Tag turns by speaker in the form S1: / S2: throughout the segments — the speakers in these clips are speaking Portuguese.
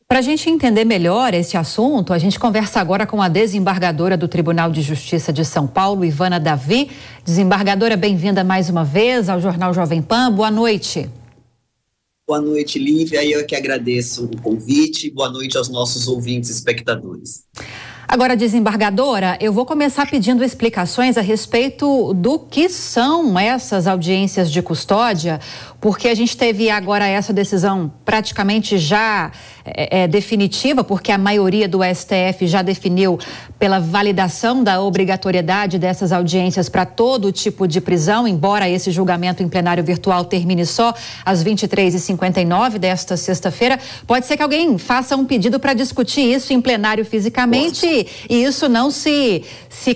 S1: Para a gente entender melhor esse assunto, a gente conversa agora com a desembargadora do Tribunal de Justiça de São Paulo, Ivana Davi. Desembargadora, bem-vinda mais uma vez ao Jornal Jovem Pan. Boa noite.
S2: Boa noite, Lívia. Eu que agradeço o convite. Boa noite aos nossos ouvintes e espectadores.
S1: Agora, desembargadora, eu vou começar pedindo explicações a respeito do que são essas audiências de custódia, porque a gente teve agora essa decisão praticamente já definitiva, porque a maioria do STF já definiu pela validação da obrigatoriedade dessas audiências para todo tipo de prisão, embora esse julgamento em plenário virtual termine só às 23h59 desta sexta-feira. Pode ser que alguém faça um pedido para discutir isso em plenário fisicamente e isso não se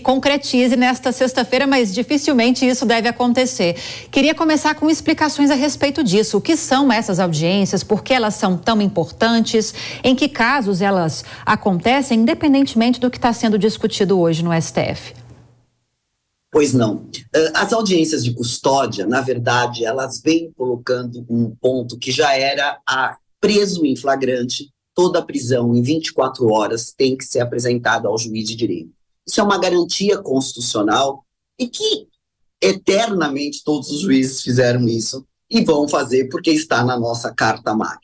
S1: concretize nesta sexta-feira, mas dificilmente isso deve acontecer. Queria começar com explicações a respeito disso. O que são essas audiências? Por que elas são tão importantes? Em que casos elas acontecem, independentemente do que está sendo discutido hoje no STF?
S2: Pois não. As audiências de custódia, na verdade, elas vêm colocando um ponto que já era preso em flagrante. Toda prisão em 24 horas tem que ser apresentada ao juiz de direito. Isso é uma garantia constitucional e que eternamente todos os juízes fizeram isso e vão fazer porque está na nossa Carta Magna.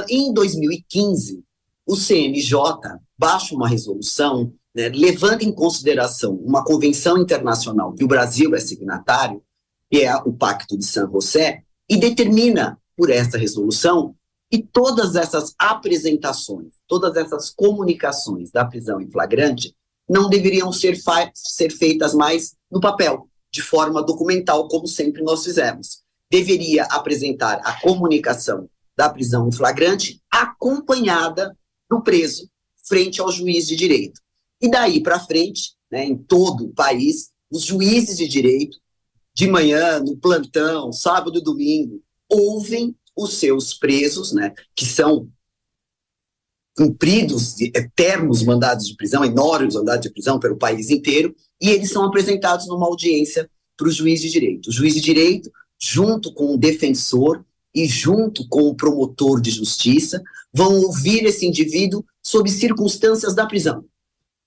S2: Em 2015, o CNJ baixa uma resolução, né, levando em consideração uma convenção internacional que o Brasil é signatário, que é o Pacto de San José, e determina por essa resolução que todas essas apresentações, todas essas comunicações da prisão em flagrante não deveriam ser feitas mais no papel, de forma documental, como sempre nós fizemos. Deveria apresentar a comunicação da prisão em flagrante acompanhada do preso frente ao juiz de direito. E daí para frente, né, em todo o país, os juízes de direito, de manhã, no plantão, sábado e domingo, ouvem os seus presos, né, que são cumpridos eternos mandados de prisão, enormes mandados de prisão pelo país inteiro, e eles são apresentados numa audiência para o juiz de direito. O juiz de direito, junto com o defensor e junto com o promotor de justiça, vão ouvir esse indivíduo sob circunstâncias da prisão.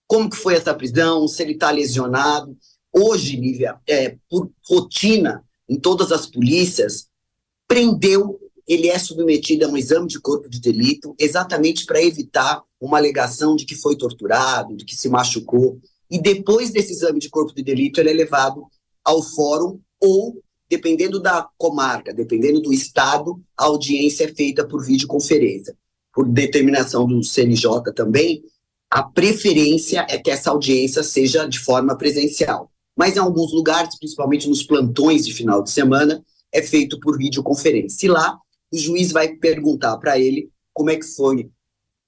S2: Como que foi essa prisão, se ele está lesionado. Hoje, Lívia, por rotina, em todas as polícias, ele é submetido a um exame de corpo de delito exatamente para evitar uma alegação de que foi torturado, de que se machucou. E depois desse exame de corpo de delito, ele é levado ao fórum ou, dependendo da comarca, dependendo do estado, a audiência é feita por videoconferência. Por determinação do CNJ também, a preferência é que essa audiência seja de forma presencial. Mas em alguns lugares, principalmente nos plantões de final de semana, é feito por videoconferência. E lá, o juiz vai perguntar para ele como é que foi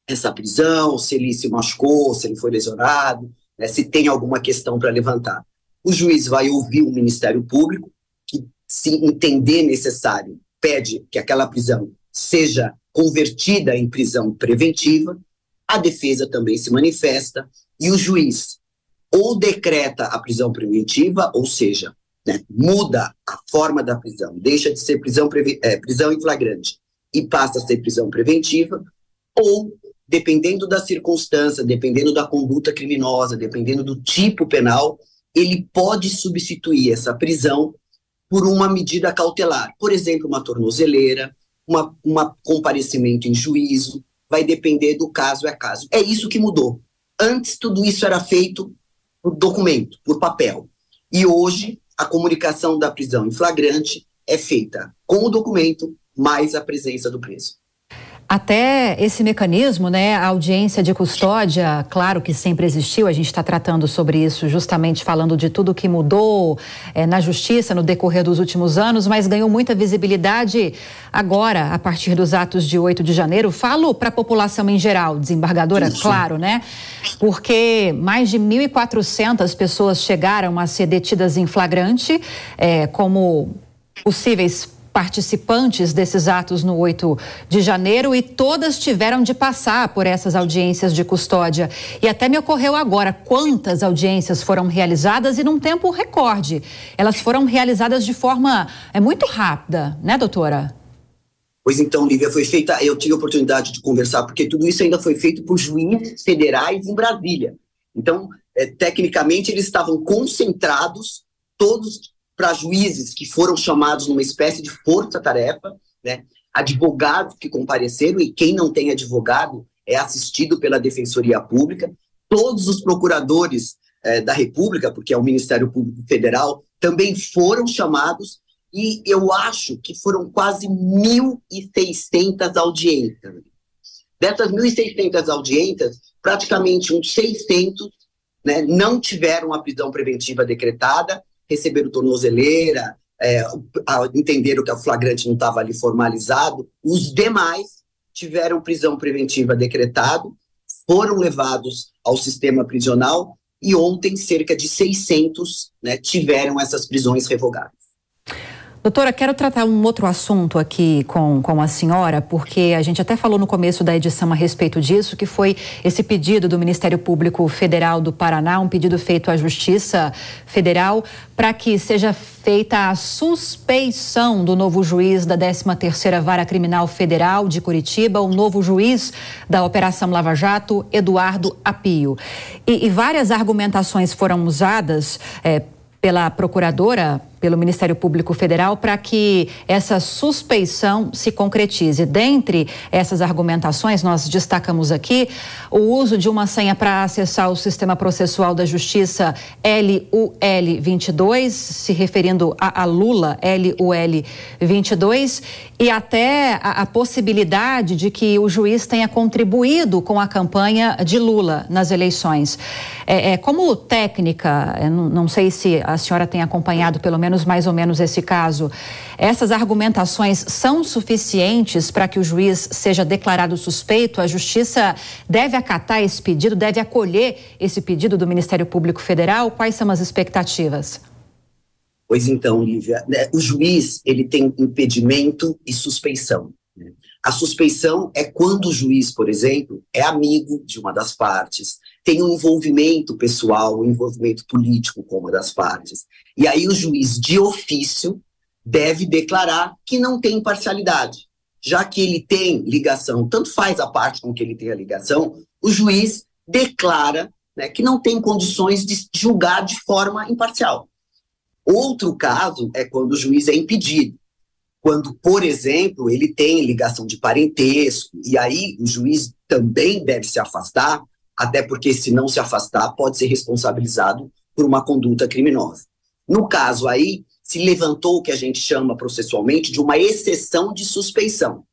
S2: essa prisão, se ele se machucou, se ele foi lesionado, né, se tem alguma questão para levantar. O juiz vai ouvir o Ministério Público, que, se entender necessário, pede que aquela prisão seja convertida em prisão preventiva. A defesa também se manifesta e o juiz ou decreta a prisão preventiva, ou seja, né, muda a forma da prisão, deixa de ser prisão em flagrante e passa a ser prisão preventiva, ou, dependendo da circunstância, dependendo da conduta criminosa, dependendo do tipo penal, ele pode substituir essa prisão por uma medida cautelar, por exemplo, uma tornozeleira, um comparecimento em juízo, vai depender do caso a caso. É isso que mudou. Antes, tudo isso era feito por documento, por papel. E hoje, a comunicação da prisão em flagrante é feita com o documento, mais a presença do preso.
S1: Até esse mecanismo, né, a audiência de custódia, claro que sempre existiu, a gente está tratando sobre isso justamente falando de tudo que mudou na justiça no decorrer dos últimos anos, mas ganhou muita visibilidade agora, a partir dos atos de 8 de janeiro. Falo para a população em geral, desembargadora, isso. Claro, né, porque mais de 1.400 pessoas chegaram a ser detidas em flagrante, como possíveis participantes desses atos no 8 de janeiro e todas tiveram de passar por essas audiências de custódia. E até me ocorreu agora quantas audiências foram realizadas e num tempo recorde. Elas foram realizadas de forma muito rápida, né, doutora?
S2: Pois então, Lívia, foi feita, eu tive a oportunidade de conversar, porque tudo isso ainda foi feito por juízes federais em Brasília. Então, tecnicamente, eles estavam concentrados, todos para juízes que foram chamados numa espécie de força-tarefa, né? Advogados que compareceram, e quem não tem advogado é assistido pela Defensoria Pública, todos os procuradores da República, porque é o Ministério Público Federal, também foram chamados, e eu acho que foram quase 1.600 audiências. Dessas 1.600 audiências, praticamente uns 600, né, não tiveram a prisão preventiva decretada, receberam tornozeleira, entenderam que o flagrante não estava ali formalizado. Os demais tiveram prisão preventiva decretada, foram levados ao sistema prisional, e ontem cerca de 600, né, tiveram essas prisões revogadas.
S1: Doutora, quero tratar um outro assunto aqui com a senhora, porque a gente até falou no começo da edição a respeito disso, que foi esse pedido do Ministério Público Federal do Paraná, um pedido feito à Justiça Federal para que seja feita a suspeição do novo juiz da 13ª Vara Criminal Federal de Curitiba, o novo juiz da Operação Lava Jato, Eduardo Apio. E várias argumentações foram usadas pela procuradora, pelo Ministério Público Federal, para que essa suspeição se concretize. Dentre essas argumentações, nós destacamos aqui o uso de uma senha para acessar o Sistema Processual da Justiça LUL-22, se referindo a Lula, LUL-22, e até a possibilidade de que o juiz tenha contribuído com a campanha de Lula nas eleições. Como técnica, não sei se a senhora tem acompanhado pelo menos mais ou menos esse caso, essas argumentações são suficientes para que o juiz seja declarado suspeito? A Justiça deve acatar esse pedido, deve acolher esse pedido do Ministério Público Federal? Quais são as expectativas?
S2: Pois então, Lívia, o juiz ele tem impedimento e suspeição. A suspeição é quando o juiz, por exemplo, é amigo de uma das partes, tem um envolvimento pessoal, um envolvimento político com uma das partes. E aí o juiz, de ofício, deve declarar que não tem imparcialidade. Já que ele tem ligação, tanto faz a parte com que ele tem a ligação, o juiz declara, né, que não tem condições de julgar de forma imparcial. Outro caso é quando o juiz é impedido. Quando, por exemplo, ele tem ligação de parentesco, e aí o juiz também deve se afastar, até porque se não se afastar pode ser responsabilizado por uma conduta criminosa. No caso aí, se levantou o que a gente chama processualmente de uma exceção de suspeição.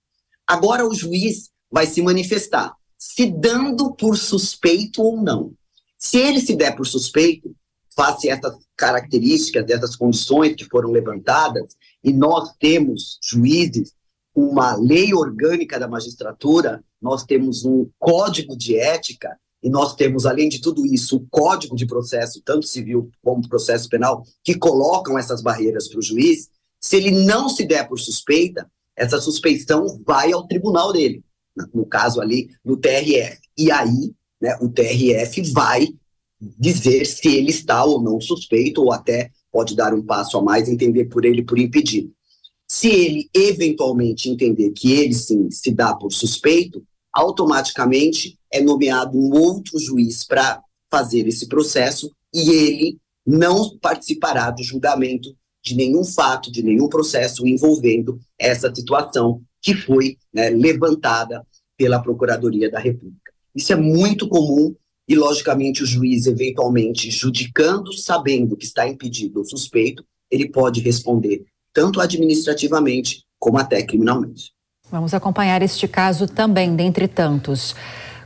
S2: Agora o juiz vai se manifestar, se dando por suspeito ou não. Se ele se der por suspeito, face essas características, dessas condições que foram levantadas, e nós temos juízes, uma lei orgânica da magistratura, nós temos um código de ética, e nós temos, além de tudo isso, o código de processo, tanto civil como processo penal, que colocam essas barreiras para o juiz. Se ele não se der por suspeita, essa suspeição vai ao tribunal dele, no caso ali, no TRF. E aí, né, o TRF vai dizer se ele está ou não suspeito, ou até pode dar um passo a mais e entender por ele por impedido. Se ele eventualmente entender que ele sim se dá por suspeito, automaticamente é nomeado um outro juiz para fazer esse processo e ele não participará do julgamento de nenhum fato, de nenhum processo envolvendo essa situação que foi, né, levantada pela Procuradoria da República. Isso é muito comum e, logicamente, o juiz, eventualmente, judicando, sabendo que está impedido ou suspeito, ele pode responder tanto administrativamente como até criminalmente.
S1: Vamos acompanhar este caso também, dentre tantos.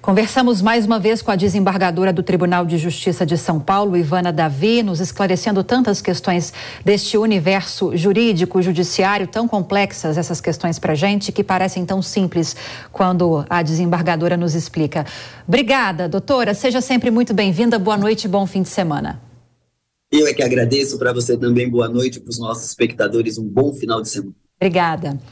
S1: Conversamos mais uma vez com a desembargadora do Tribunal de Justiça de São Paulo, Ivana Davi, nos esclarecendo tantas questões deste universo jurídico, judiciário, tão complexas essas questões para a gente, que parecem tão simples quando a desembargadora nos explica. Obrigada, doutora. Seja sempre muito bem-vinda. Boa noite e bom fim de semana.
S2: Eu é que agradeço, para você também boa noite, para os nossos espectadores um bom final de semana.
S1: Obrigada.